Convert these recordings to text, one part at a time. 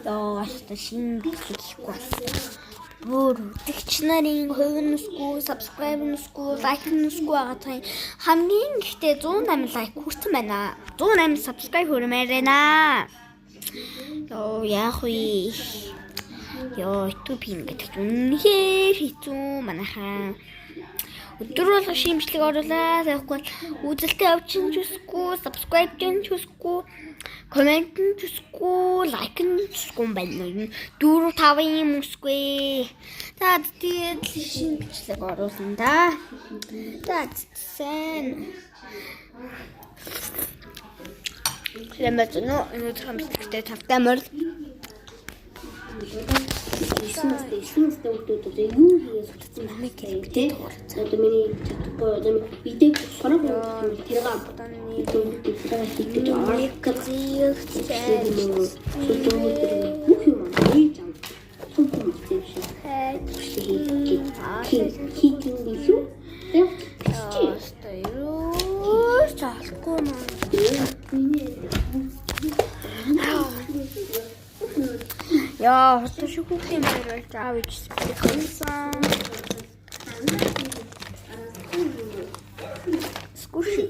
Яа, шинэ бичлэг хийхгүй байна. Бүр үзэгч нарын хувь нүсгүй, subscribe нүсгүй, like нүсгүй байгаа хамгийн ихтэй 108 like хүрсэн байна. 108 subscribe хүрмээр байна. Яах вэ? YouTube ингээд үнэхээр хэцүү манайхаа. Өдөр болго шимжлэг оруулаа. Тэгэхгүй үзэлтэй авчин ч үсэхгүй, subscribe ч үсэхгүй, comment ч үсэхгүй, like ч үсэхгүй байна. 4-5 юм үсэхгүй. За тэгээд шимжлэг оруулна да. За сайн. Хэмээн өнөөдөр хамтлагтай тавтай морь. Эсмэстэй өгдөөд юу хийгээд сутсан юм бэ? Одоо миний чадахгүй одоо видео хорог юм тэрэг Яа, хотоо шүүхтэй мээр заавч спиксэн. Скуши.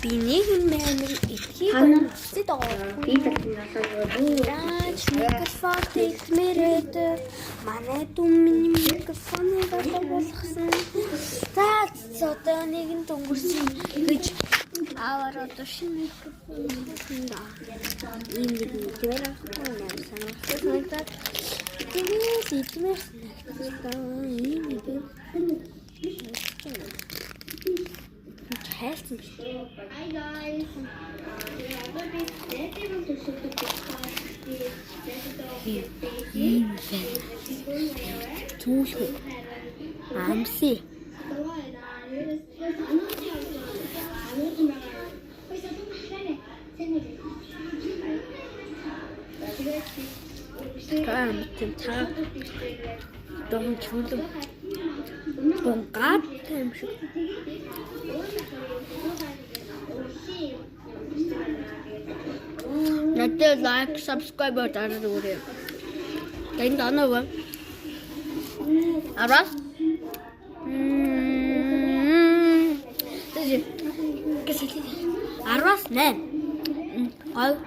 Бинийг мээр ихийг хүсэж байгаа. Микрофон техмэрэд манай дүмний микрофоныг болгосон. За одоо нэгэн дөнгөрсөн гэж аваар одоо шинэ микрофон хийлээ. Ийм нэг зүгээр ахмаа санагдаад. Тэгээд идмэрсэн. Ийм нэг хэлсэн. Hi guys. Түүх амси. Та дон чулуу. Бонгад юм шиг. Надад like, subscribe дараад өгөөрэй. Тэнд оноо. Арас? Арас нэ.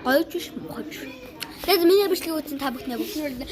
Гойч мохож. Тэгээд миний бичлэг үзсэн та бүхнээ бүгд